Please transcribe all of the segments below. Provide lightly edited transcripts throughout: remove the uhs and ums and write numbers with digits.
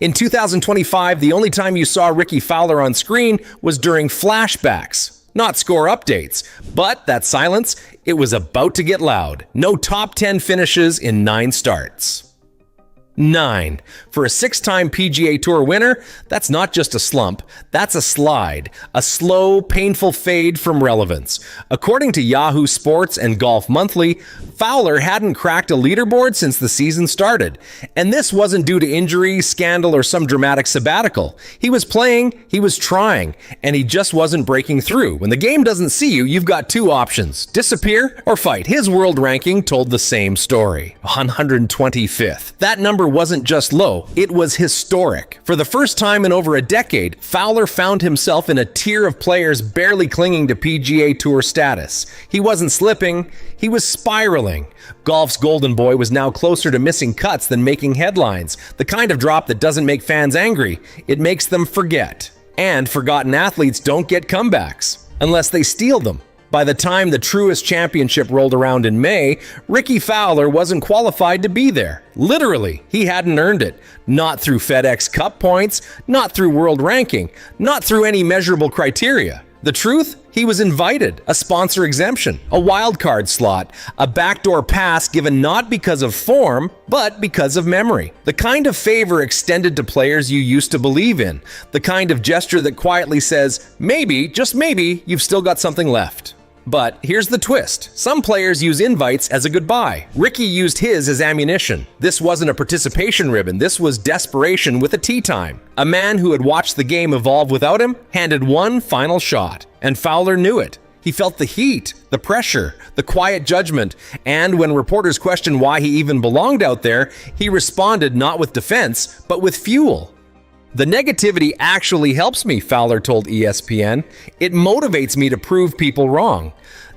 In 2025, the only time you saw Rickie Fowler on screen was during flashbacks, not score updates. But that silence, it was about to get loud. No top 10 finishes in 9 starts. 9. For a 6-time PGA Tour winner, that's not just a slump, that's a slide, a slow, painful fade from relevance. According to Yahoo Sports and Golf Monthly, Fowler hadn't cracked a leaderboard since the season started. And this wasn't due to injury, scandal, or some dramatic sabbatical. He was playing, he was trying, and he just wasn't breaking through. When the game doesn't see you, you've got 2 options: disappear or fight. His world ranking told the same story. 125th. That number wasn't just low, it was historic. For the first time in over a decade, Fowler found himself in a tier of players barely clinging to PGA Tour status. He wasn't slipping, he was spiraling. Golf's golden boy was now closer to missing cuts than making headlines. The kind of drop that doesn't make fans angry, it makes them forget. And forgotten athletes don't get comebacks, unless they steal them. By the time the Truist Championship rolled around in May, Rickie Fowler wasn't qualified to be there. Literally, he hadn't earned it. Not through FedEx Cup points, not through world ranking, not through any measurable criteria. The truth? He was invited, a sponsor exemption, a wildcard slot, a backdoor pass given not because of form, but because of memory. The kind of favor extended to players you used to believe in. The kind of gesture that quietly says, maybe, just maybe, you've still got something left. But here's the twist. Some players use invites as a goodbye. Rickie used his as ammunition. This wasn't a participation ribbon. This was desperation with a tee time. A man who had watched the game evolve without him handed one final shot. And Fowler knew it. He felt the heat, the pressure, the quiet judgment, and when reporters questioned why he even belonged out there, he responded not with defense, but with fuel. The negativity actually helps me, Fowler told ESPN. It motivates me to prove people wrong.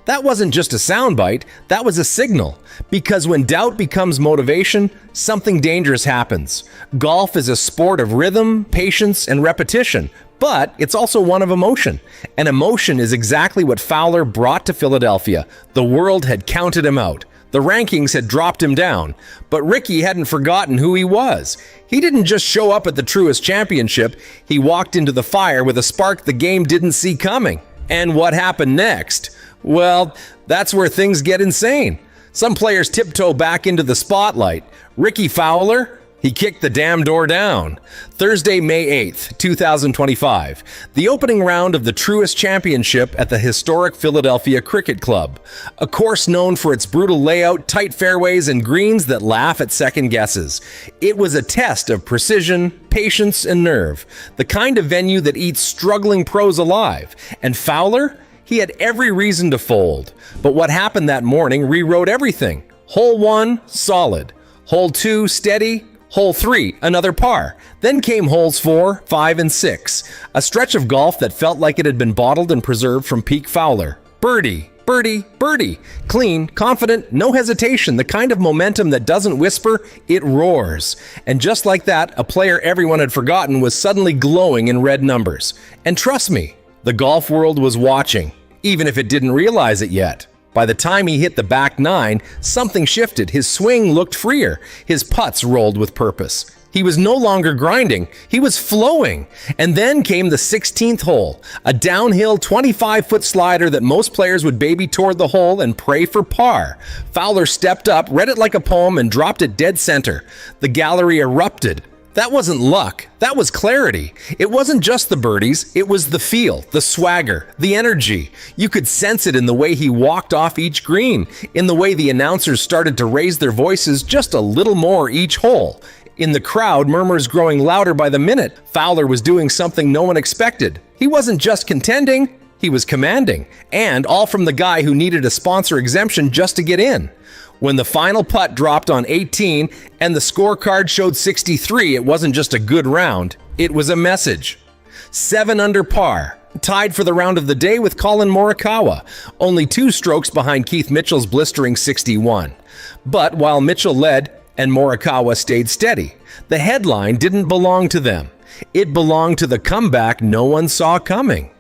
That wasn't just a soundbite, that was a signal. Because when doubt becomes motivation, something dangerous happens. Golf is a sport of rhythm, patience, and repetition, but it's also one of emotion. And emotion is exactly what Fowler brought to Philadelphia. The world had counted him out. The rankings had dropped him down, but Rickie hadn't forgotten who he was. He didn't just show up at the Truist Championship, he walked into the fire with a spark the game didn't see coming. And what happened next? Well, that's where things get insane. Some players tiptoe back into the spotlight. Rickie Fowler? He kicked the damn door down. Thursday, May 8th, 2025. The opening round of the Truist Championship at the historic Philadelphia Cricket Club. A course known for its brutal layout, tight fairways, and greens that laugh at second guesses. It was a test of precision, patience, and nerve. The kind of venue that eats struggling pros alive. And Fowler? He had every reason to fold. But what happened that morning rewrote everything. Hole 1, solid. Hole 2, steady. Hole 3, another par. Then came holes 4, 5, and 6. A stretch of golf that felt like it had been bottled and preserved from peak Fowler. Birdie, birdie, birdie. Clean, confident, no hesitation. The kind of momentum that doesn't whisper, it roars. And just like that, a player everyone had forgotten was suddenly glowing in red numbers. And trust me, the golf world was watching, even if it didn't realize it yet. By the time he hit the back 9, something shifted. His swing looked freer. His putts rolled with purpose. He was no longer grinding. He was flowing. And then came the 16th hole, a downhill 25-foot slider that most players would baby toward the hole and pray for par. Fowler stepped up, read it like a poem, and dropped it dead center. The gallery erupted. That wasn't luck, that was clarity. It wasn't just the birdies, it was the feel, the swagger, the energy. You could sense it in the way he walked off each green, in the way the announcers started to raise their voices just a little more each hole. In the crowd, murmurs growing louder by the minute. Fowler was doing something no one expected. He wasn't just contending, he was commanding. And all from the guy who needed a sponsor exemption just to get in. When the final putt dropped on 18 and the scorecard showed 63, it wasn't just a good round, it was a message. 7 under par, tied for the round of the day with Collin Morikawa, only 2 strokes behind Keith Mitchell's blistering 61. But while Mitchell led and Morikawa stayed steady, the headline didn't belong to them. It belonged to the comeback no one saw coming.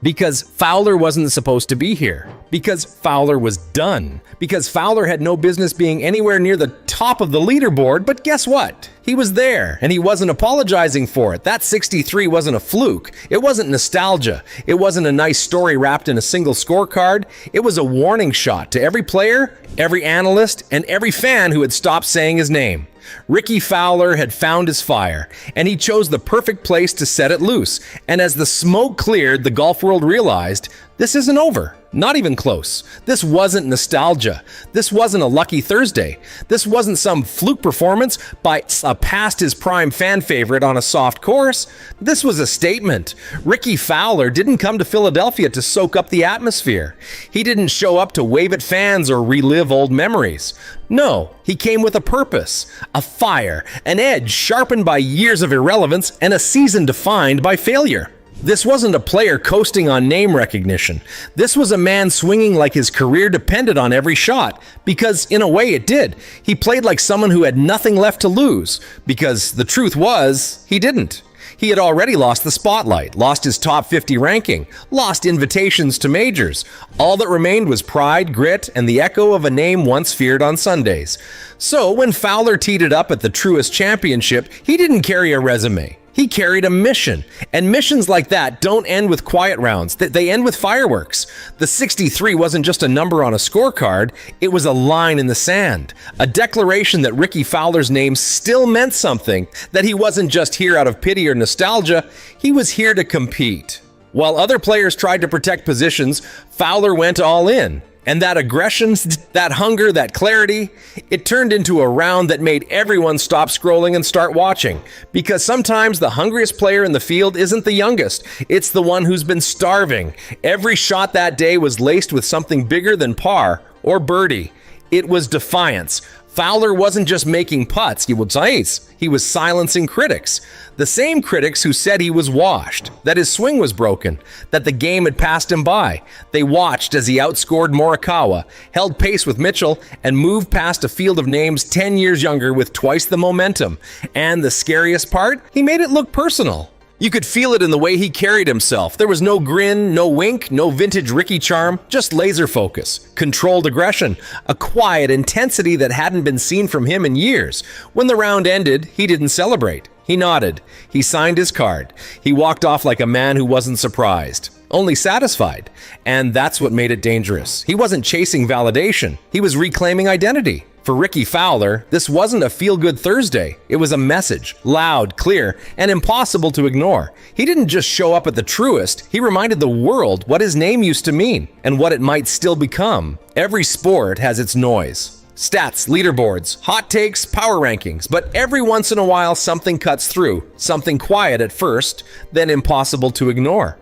Because Fowler wasn't supposed to be here. Because Fowler was done. Because Fowler had no business being anywhere near the top of the leaderboard, but guess what? He was there, and he wasn't apologizing for it. That 63 wasn't a fluke. It wasn't nostalgia. It wasn't a nice story wrapped in a single scorecard. It was a warning shot to every player, every analyst, and every fan who had stopped saying his name. Rickie Fowler had found his fire, and he chose the perfect place to set it loose. And as the smoke cleared, the golf world realized, this isn't over. Not even close. This wasn't nostalgia. This wasn't a lucky Thursday. This wasn't some fluke performance by a past his prime fan favorite on a soft course. This was a statement. Rickie Fowler didn't come to Philadelphia to soak up the atmosphere. He didn't show up to wave at fans or relive old memories. No, he came with a purpose, a fire, an edge sharpened by years of irrelevance, and a season defined by failure. This wasn't a player coasting on name recognition. This was a man swinging like his career depended on every shot, because in a way it did. He played like someone who had nothing left to lose, because the truth was, he didn't. He had already lost the spotlight, lost his top 50 ranking, lost invitations to majors. All that remained was pride, grit, and the echo of a name once feared on Sundays. So when Fowler teed it up at the Truist Championship, he didn't carry a resume. He carried a mission, and missions like that don't end with quiet rounds. They end with fireworks. The 63 wasn't just a number on a scorecard, it was a line in the sand, a declaration that Rickie Fowler's name still meant something, that he wasn't just here out of pity or nostalgia, he was here to compete. While other players tried to protect positions, Fowler went all in. And that aggression, that hunger, that clarity, it turned into a round that made everyone stop scrolling and start watching. Because sometimes the hungriest player in the field isn't the youngest, it's the one who's been starving. Every shot that day was laced with something bigger than par or birdie. It was defiance. Fowler wasn't just making putts, he was silencing critics. The same critics who said he was washed, that his swing was broken, that the game had passed him by. They watched as he outscored Morikawa, held pace with Mitchell, and moved past a field of names 10 years younger with twice the momentum. And the scariest part, he made it look personal. You could feel it in the way he carried himself. There was no grin, no wink, no vintage Rickie charm, just laser focus, controlled aggression, a quiet intensity that hadn't been seen from him in years. When the round ended, he didn't celebrate. He nodded. He signed his card. He walked off like a man who wasn't surprised, only satisfied. And that's what made it dangerous. He wasn't chasing validation. He was reclaiming identity. For Rickie Fowler, this wasn't a feel-good Thursday. It was a message, loud, clear, and impossible to ignore. He didn't just show up at the Truist, he reminded the world what his name used to mean and what it might still become. Every sport has its noise. Stats, leaderboards, hot takes, power rankings, but every once in a while something cuts through, something quiet at first, then impossible to ignore.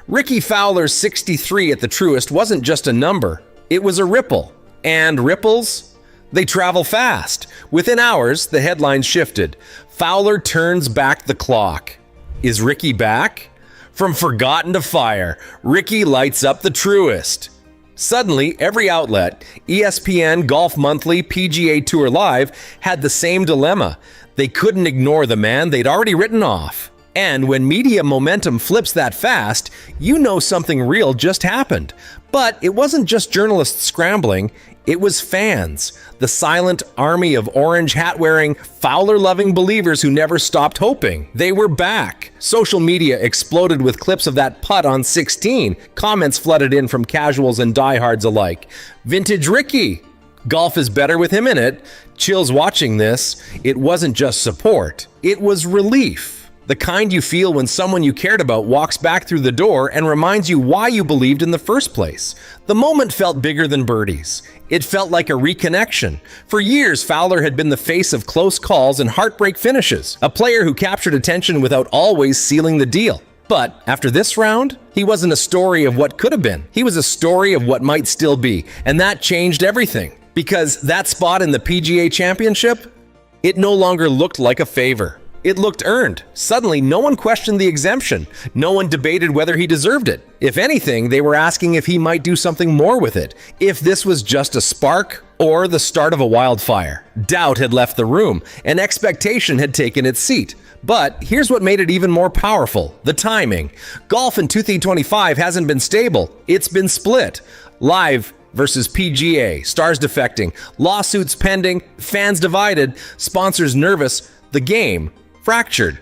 Rickie Fowler's 63 at the Truist wasn't just a number, it was a ripple. And ripples? They travel fast. Within hours, the headlines shifted. Fowler turns back the clock. Is Rickie back? From forgotten to fire, Rickie lights up the Truist. Suddenly, every outlet, ESPN, Golf Monthly, PGA Tour Live, had the same dilemma. They couldn't ignore the man they'd already written off. And when media momentum flips that fast, you know something real just happened. But it wasn't just journalists scrambling, it was fans. The silent army of orange hat-wearing, Fowler-loving believers who never stopped hoping. They were back. Social media exploded with clips of that putt on 16. Comments flooded in from casuals and diehards alike. Vintage Rickie. Golf is better with him in it. Chills watching this. It wasn't just support. It was relief. The kind you feel when someone you cared about walks back through the door and reminds you why you believed in the first place. The moment felt bigger than birdies. It felt like a reconnection. For years, Fowler had been the face of close calls and heartbreak finishes, a player who captured attention without always sealing the deal. But after this round, he wasn't a story of what could have been. He was a story of what might still be, and that changed everything. Because that spot in the PGA Championship, it no longer looked like a favor. It looked earned. Suddenly, no one questioned the exemption. No one debated whether he deserved it. If anything, they were asking if he might do something more with it. If this was just a spark or the start of a wildfire. Doubt had left the room, and expectation had taken its seat. But here's what made it even more powerful: the timing. Golf in 2025 hasn't been stable, it's been split. Live versus PGA, stars defecting, lawsuits pending, fans divided, sponsors nervous, the game fractured.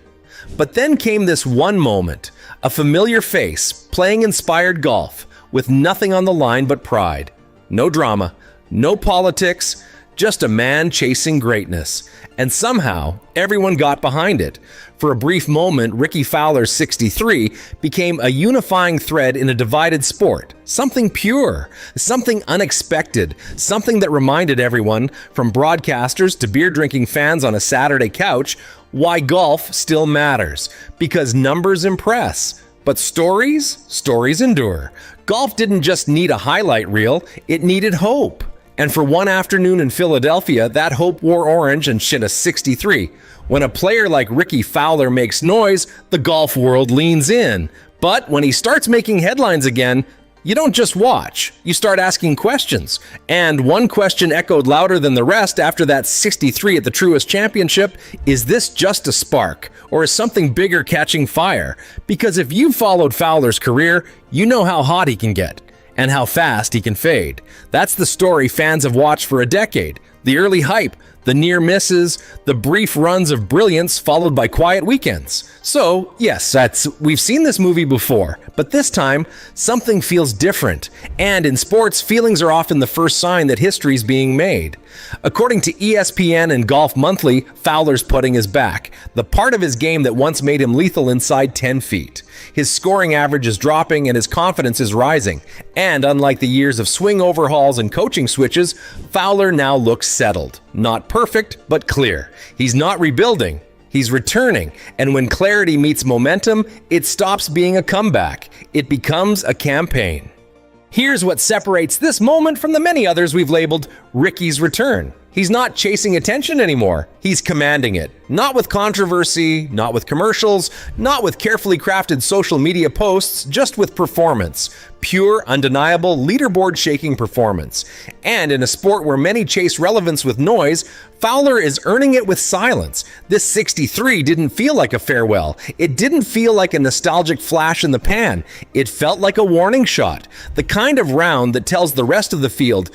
But then came this one moment, a familiar face playing inspired golf with nothing on the line but pride. No drama, no politics, just a man chasing greatness. And somehow, everyone got behind it. For a brief moment, Rickie Fowler's 63 became a unifying thread in a divided sport. Something pure, something unexpected, something that reminded everyone, from broadcasters to beer-drinking fans on a Saturday couch, why golf still matters. Because numbers impress. But stories endure. Golf didn't just need a highlight reel, it needed hope. And for one afternoon in Philadelphia, that hope wore orange and shit a 63. When a player like Rickie Fowler makes noise, the golf world leans in. But when he starts making headlines again, you don't just watch, you start asking questions. And one question echoed louder than the rest after that 63 at the Truist Championship: is this just a spark, or is something bigger catching fire? Because if you've followed Fowler's career, you know how hot he can get and how fast he can fade. That's the story fans have watched for a decade. The early hype, the near misses, the brief runs of brilliance followed by quiet weekends. So, yes, we've seen this movie before, but this time, something feels different. And in sports, feelings are often the first sign that history's being made. According to ESPN and Golf Monthly, Fowler's putting is back, the part of his game that once made him lethal inside 10 feet. His scoring average is dropping and his confidence is rising. And unlike the years of swing overhauls and coaching switches, Fowler now looks settled. Not perfect, but clear. He's not rebuilding, he's returning. And when clarity meets momentum, it stops being a comeback. It becomes a campaign. Here's what separates this moment from the many others we've labeled Rickie's return. He's not chasing attention anymore. He's commanding it. Not with controversy, not with commercials, not with carefully crafted social media posts, just with performance. Pure, undeniable, leaderboard-shaking performance. And in a sport where many chase relevance with noise, Fowler is earning it with silence. This 63 didn't feel like a farewell. It didn't feel like a nostalgic flash in the pan. It felt like a warning shot. The kind of round that tells the rest of the field,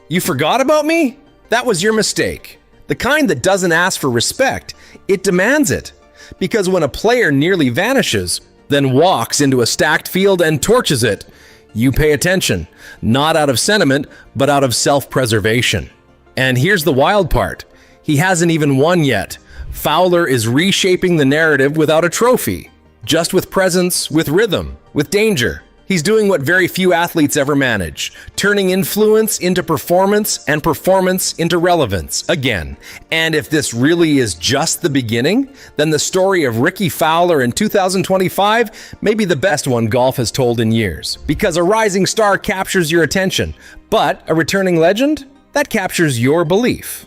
"You forgot about me? That was your mistake." The kind that doesn't ask for respect, it demands it. Because when a player nearly vanishes, then walks into a stacked field and torches it, you pay attention, not out of sentiment, but out of self-preservation. And here's the wild part. He hasn't even won yet. Fowler is reshaping the narrative without a trophy, just with presence, with rhythm, with danger. He's doing what very few athletes ever manage, turning influence into performance and performance into relevance again. And if this really is just the beginning, then the story of Rickie Fowler in 2025 may be the best one golf has told in years. Because a rising star captures your attention, but a returning legend, that captures your belief.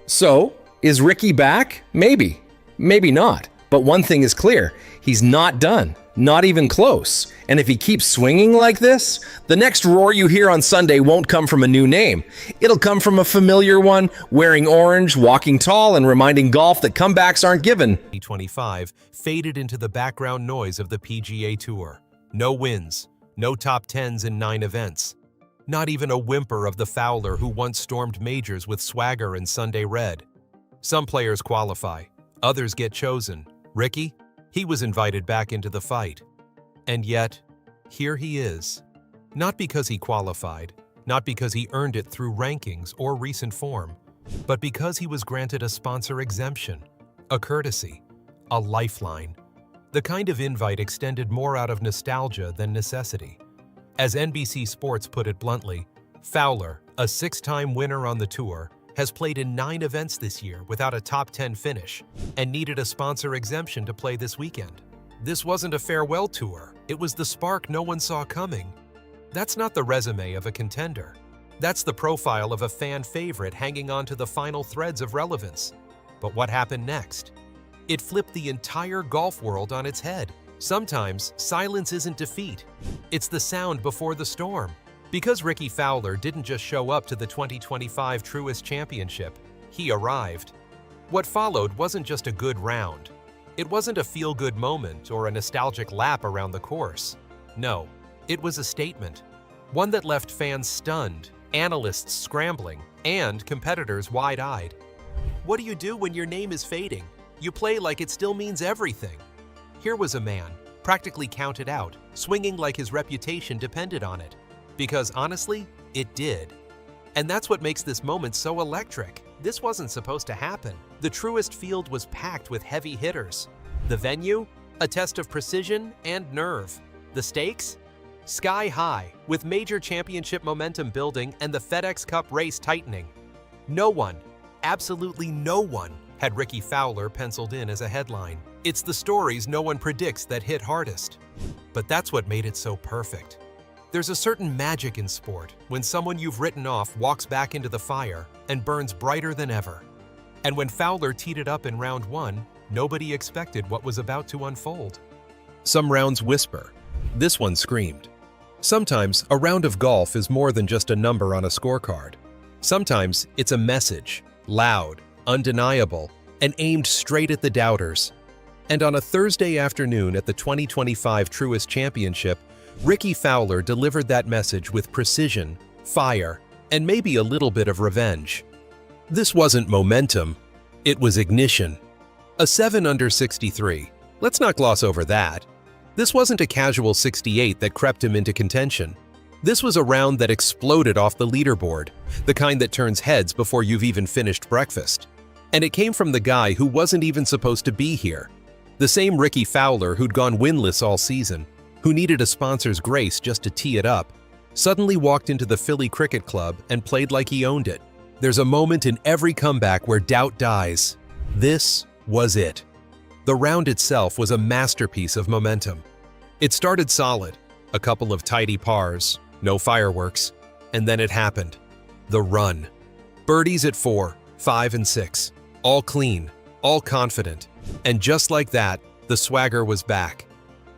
So, is Rickie back? Maybe. Maybe not. But one thing is clear, he's not done. Not even close. And if he keeps swinging like this, the next roar you hear on Sunday won't come from a new name. It'll come from a familiar one, wearing orange, walking tall, and reminding golf that comebacks aren't given. 2025 faded into the background noise of the PGA Tour. No wins, no top 10s in 9 events. Not even a whimper of the Fowler who once stormed majors with swagger and Sunday red. Some players qualify, others get chosen. Rickie? He was invited back into the fight. And yet, here he is. Not because he qualified, not because he earned it through rankings or recent form, but because he was granted a sponsor exemption, a courtesy, a lifeline. The kind of invite extended more out of nostalgia than necessity. As NBC Sports put it bluntly, Fowler, a 6-time winner on the tour, has played in 9 events this year without a top 10 finish and needed a sponsor exemption to play this weekend. This wasn't a farewell tour, it was the spark no one saw coming. That's not the resume of a contender. That's the profile of a fan favorite hanging on to the final threads of relevance. But what happened next? It flipped the entire golf world on its head. Sometimes, silence isn't defeat. It's the sound before the storm. Because Rickie Fowler didn't just show up to the 2025 Truist Championship, he arrived. What followed wasn't just a good round. It wasn't a feel-good moment or a nostalgic lap around the course. No, it was a statement. One that left fans stunned, analysts scrambling, and competitors wide-eyed. What do you do when your name is fading? You play like it still means everything. Here was a man, practically counted out, swinging like his reputation depended on it. Because honestly, it did. And that's what makes this moment so electric. This wasn't supposed to happen. The truest field was packed with heavy hitters. The venue? A test of precision and nerve. The stakes? Sky high, with major championship momentum building and the FedEx Cup race tightening. No one, absolutely no one, had Rickie Fowler penciled in as a headline. It's the stories no one predicts that hit hardest. But that's what made it so perfect. There's a certain magic in sport when someone you've written off walks back into the fire and burns brighter than ever. And when Fowler teed it up in round 1, nobody expected what was about to unfold. Some rounds whisper. This one screamed. Sometimes a round of golf is more than just a number on a scorecard. Sometimes it's a message, loud, undeniable, and aimed straight at the doubters. And on a Thursday afternoon at the 2025 Truist Championship, Rickie Fowler delivered that message with precision, fire, and maybe a little bit of revenge. This wasn't momentum, it was ignition. A 7 under 63. Let's not gloss over that. This wasn't a casual 68 that crept him into contention. This was a round that exploded off the leaderboard, the kind that turns heads before you've even finished breakfast. And it came from the guy who wasn't even supposed to be here. The same Rickie Fowler who'd gone winless all season, who needed a sponsor's grace just to tee it up, suddenly walked into the Philly Cricket Club and played like he owned it. There's a moment in every comeback where doubt dies. This was it. The round itself was a masterpiece of momentum. It started solid, a couple of tidy pars, no fireworks, and then it happened. The run. Birdies at 4, 5, and 6. All clean, all confident. And just like that, the swagger was back.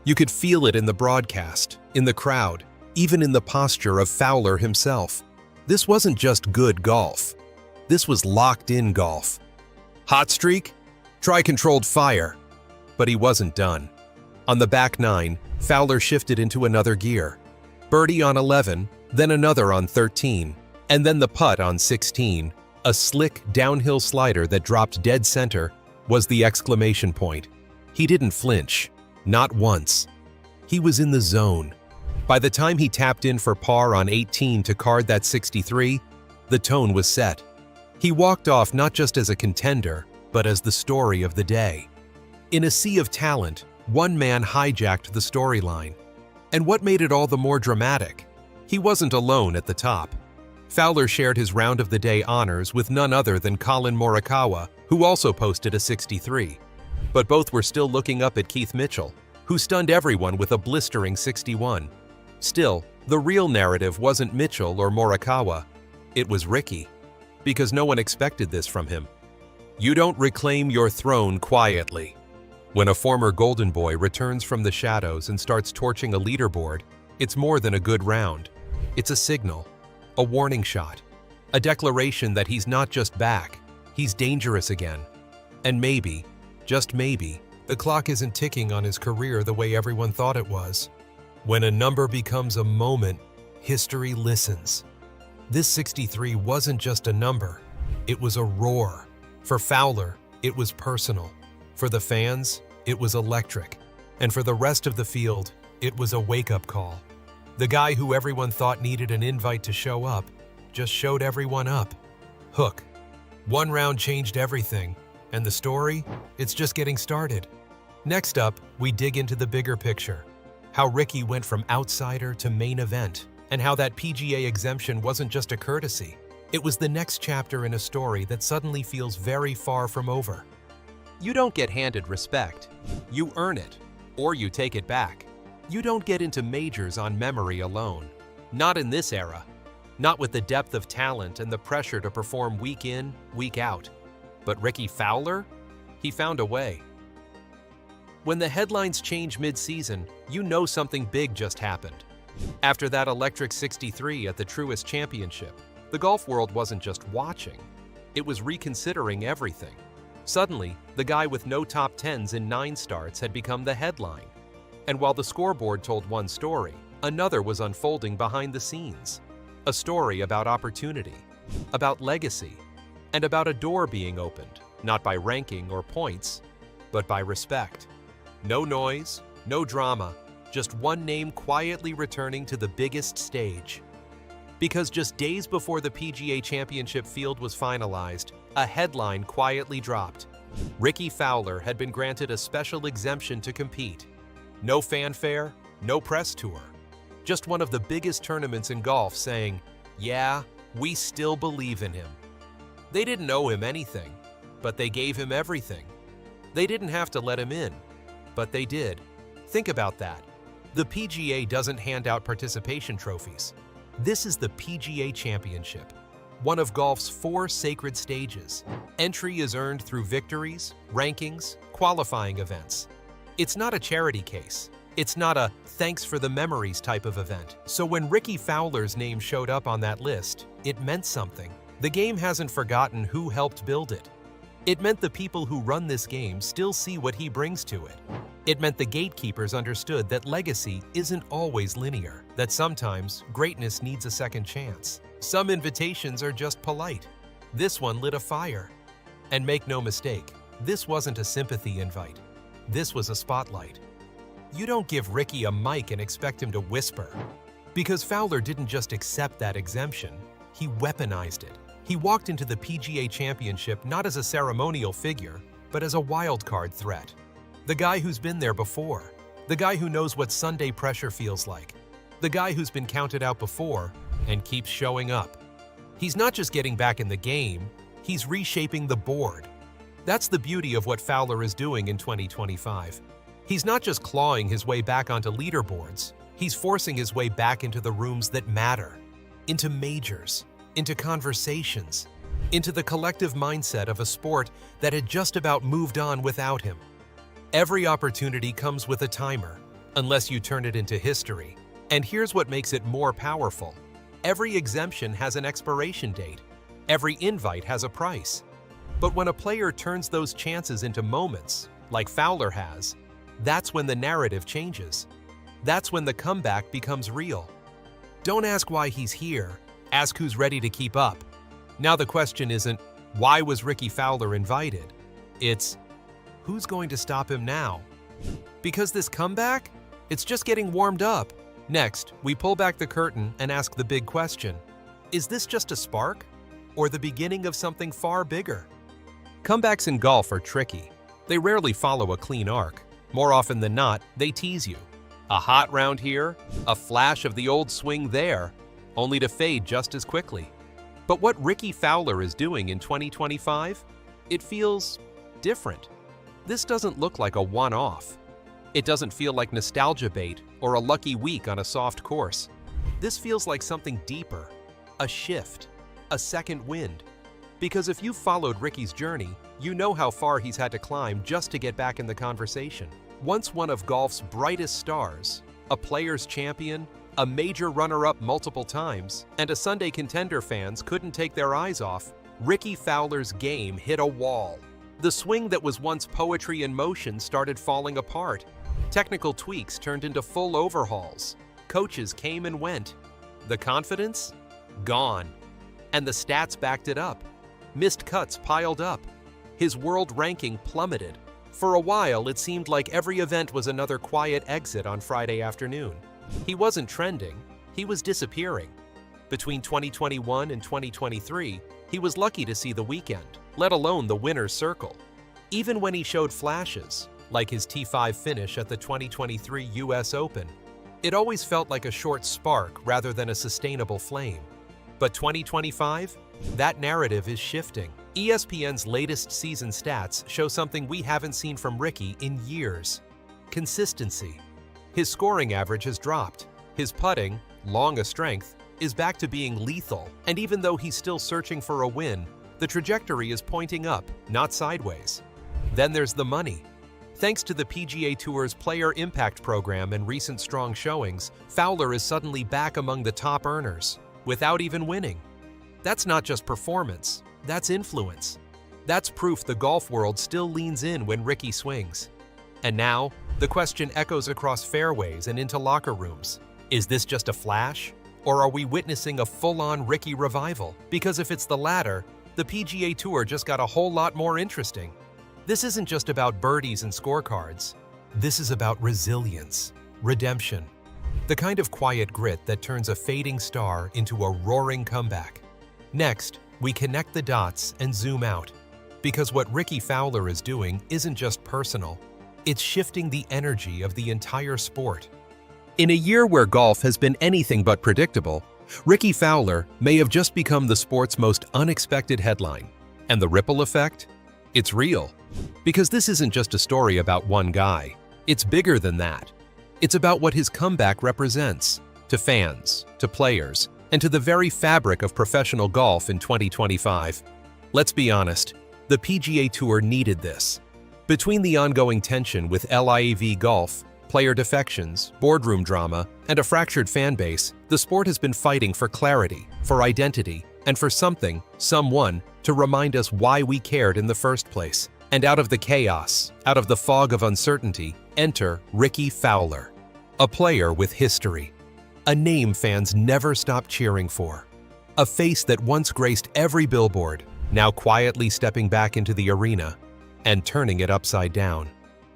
You could feel it in the broadcast, in the crowd, even in the posture of Fowler himself. This wasn't just good golf. This was locked-in golf. Hot streak? Try controlled fire. But he wasn't done. On the back 9, Fowler shifted into another gear. Birdie on 11, then another on 13, and then the putt on 16, a slick downhill slider that dropped dead center, was the exclamation point. He didn't flinch. Not once. He was in the zone. By the time he tapped in for par on 18 to card that 63, the tone was set. He walked off not just as a contender, but as the story of the day. In a sea of talent, one man hijacked the storyline. And what made it all the more dramatic? He wasn't alone at the top. Fowler shared his round of the day honors with none other than Collin Morikawa, who also posted a 63. But both were still looking up at Keith Mitchell, who stunned everyone with a blistering 61. Still, the real narrative wasn't Mitchell or Morikawa. It was Rickie. Because no one expected this from him. You don't reclaim your throne quietly. When a former Golden Boy returns from the shadows and starts torching a leaderboard, it's more than a good round. It's a signal, a warning shot, a declaration that he's not just back, he's dangerous again. And maybe, just maybe, the clock isn't ticking on his career the way everyone thought it was. When a number becomes a moment, history listens. This 63 wasn't just a number, it was a roar. For Fowler, it was personal. For the fans, it was electric. And for the rest of the field, it was a wake-up call. The guy who everyone thought needed an invite to show up just showed everyone up. Hook. One round changed everything. And the story? It's just getting started. Next up, we dig into the bigger picture. How Rickie went from outsider to main event, and how that PGA exemption wasn't just a courtesy. It was the next chapter in a story that suddenly feels very far from over. You don't get handed respect. You earn it, or you take it back. You don't get into majors on memory alone. Not in this era. Not with the depth of talent and the pressure to perform week in, week out. But Rickie Fowler? He found a way. When the headlines change mid-season, you know something big just happened. After that electric 63 at the Truist Championship, the golf world wasn't just watching, it was reconsidering everything. Suddenly, the guy with no top 10s in 9 starts had become the headline. And while the scoreboard told one story, another was unfolding behind the scenes. A story about opportunity, about legacy, and about a door being opened, not by ranking or points, but by respect. No noise, no drama, just one name quietly returning to the biggest stage. Because just days before the PGA Championship field was finalized, a headline quietly dropped. Rickie Fowler had been granted a special exemption to compete. No fanfare, no press tour. Just one of the biggest tournaments in golf saying, "Yeah, we still believe in him." They didn't owe him anything, but they gave him everything. They didn't have to let him in, but they did. Think about that. The PGA doesn't hand out participation trophies. This is the PGA Championship, one of golf's 4 sacred stages. Entry is earned through victories, rankings, qualifying events. It's not a charity case. It's not a thanks for the memories type of event. So when Rickie Fowler's name showed up on that list, it meant something. The game hasn't forgotten who helped build it. It meant the people who run this game still see what he brings to it. It meant the gatekeepers understood that legacy isn't always linear, that sometimes greatness needs a second chance. Some invitations are just polite. This one lit a fire. And make no mistake, this wasn't a sympathy invite. This was a spotlight. You don't give Rickie a mic and expect him to whisper. Because Fowler didn't just accept that exemption, he weaponized it. He walked into the PGA Championship not as a ceremonial figure, but as a wildcard threat. The guy who's been there before. The guy who knows what Sunday pressure feels like. The guy who's been counted out before and keeps showing up. He's not just getting back in the game, he's reshaping the board. That's the beauty of what Fowler is doing in 2025. He's not just clawing his way back onto leaderboards, he's forcing his way back into the rooms that matter, into majors, into conversations, into the collective mindset of a sport that had just about moved on without him. Every opportunity comes with a timer, unless you turn it into history. And here's what makes it more powerful. Every exemption has an expiration date. Every invite has a price. But when a player turns those chances into moments, like Fowler has, that's when the narrative changes. That's when the comeback becomes real. Don't ask why he's here. Ask who's ready to keep up. Now the question isn't, why was Rickie Fowler invited? It's, who's going to stop him now? Because this comeback? It's just getting warmed up. Next, we pull back the curtain and ask the big question. Is this just a spark? Or the beginning of something far bigger? Comebacks in golf are tricky. They rarely follow a clean arc. More often than not, they tease you. A hot round here, a flash of the old swing there, only to fade just as quickly. But what Rickie Fowler is doing in 2025? It feels different. This doesn't look like a one-off. It doesn't feel like nostalgia bait or a lucky week on a soft course. This feels like something deeper, a shift, a second wind. Because if you've followed Rickie's journey, you know how far he's had to climb just to get back in the conversation. Once one of golf's brightest stars, a players' champion, a major runner-up multiple times, and a Sunday contender fans couldn't take their eyes off, Rickie Fowler's game hit a wall. The swing that was once poetry in motion started falling apart. Technical tweaks turned into full overhauls. Coaches came and went. The confidence? Gone. And the stats backed it up. Missed cuts piled up. His world ranking plummeted. For a while, it seemed like every event was another quiet exit on Friday afternoon. He wasn't trending, he was disappearing. Between 2021 and 2023, he was lucky to see the weekend, let alone the winner's circle. Even when he showed flashes, like his T5 finish at the 2023 US Open, it always felt like a short spark rather than a sustainable flame. But 2025? That narrative is shifting. ESPN's latest season stats show something we haven't seen from Rickie in years. Consistency. His scoring average has dropped. His putting, long a strength, is back to being lethal. And even though he's still searching for a win, the trajectory is pointing up, not sideways. Then there's the money. Thanks to the PGA Tour's Player Impact Program and recent strong showings, Fowler is suddenly back among the top earners, without even winning. That's not just performance, that's influence. That's proof the golf world still leans in when Ricky swings. And now, the question echoes across fairways and into locker rooms. Is this just a flash? Or are we witnessing a full-on Ricky revival? Because if it's the latter, the PGA Tour just got a whole lot more interesting. This isn't just about birdies and scorecards. This is about resilience, redemption, the kind of quiet grit that turns a fading star into a roaring comeback. Next, we connect the dots and zoom out. Because what Ricky Fowler is doing isn't just personal, it's shifting the energy of the entire sport. In a year where golf has been anything but predictable, Ricky Fowler may have just become the sport's most unexpected headline. And the ripple effect? It's real. Because this isn't just a story about one guy. It's bigger than that. It's about what his comeback represents to fans, to players, and to the very fabric of professional golf in 2025. Let's be honest, the PGA Tour needed this. Between the ongoing tension with LIV Golf, player defections, boardroom drama, and a fractured fan base, the sport has been fighting for clarity, for identity, and for someone, to remind us why we cared in the first place. And out of the chaos, out of the fog of uncertainty, enter Ricky Fowler, a player with history, a name fans never stopped cheering for, a face that once graced every billboard, now quietly stepping back into the arena and turning it upside down.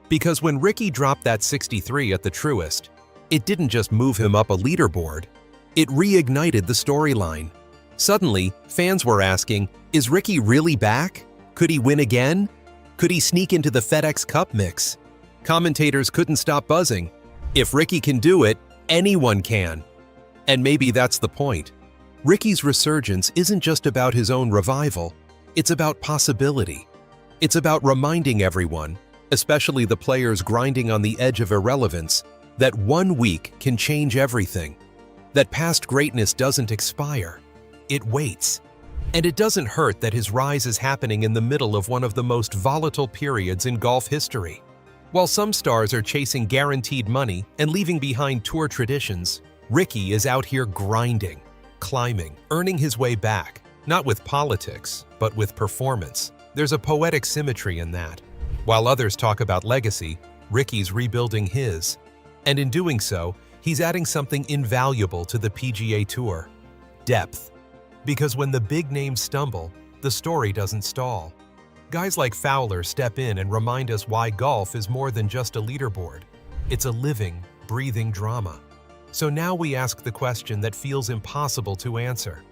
Because when Ricky dropped that 63 at the Truist, it didn't just move him up a leaderboard, it reignited the storyline. Suddenly, fans were asking, is Ricky really back? Could he win again? Could he sneak into the FedEx Cup mix? Commentators couldn't stop buzzing. If Ricky can do it, anyone can. And maybe that's the point. Ricky's resurgence isn't just about his own revival, it's about possibility. It's about reminding everyone, especially the players grinding on the edge of irrelevance, that 1 week can change everything. That past greatness doesn't expire. It waits. And it doesn't hurt that his rise is happening in the middle of one of the most volatile periods in golf history. While some stars are chasing guaranteed money and leaving behind tour traditions, Ricky is out here grinding, climbing, earning his way back, not with politics, but with performance. There's a poetic symmetry in that. While others talk about legacy, Ricky's rebuilding his. And in doing so, he's adding something invaluable to the PGA Tour: depth. Because when the big names stumble, the story doesn't stall. Guys like Fowler step in and remind us why golf is more than just a leaderboard. It's a living, breathing drama. So now we ask the question that feels impossible to answer,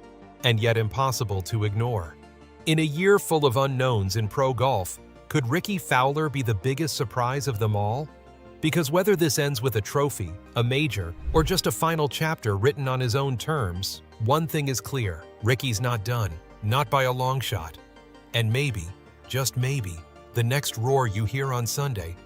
and yet impossible to ignore. In a year full of unknowns in pro golf, could Ricky Fowler be the biggest surprise of them all? Because whether this ends with a trophy, a major, or just a final chapter written on his own terms, one thing is clear: Ricky's not done, not by a long shot. And maybe, just maybe, the next roar you hear on Sunday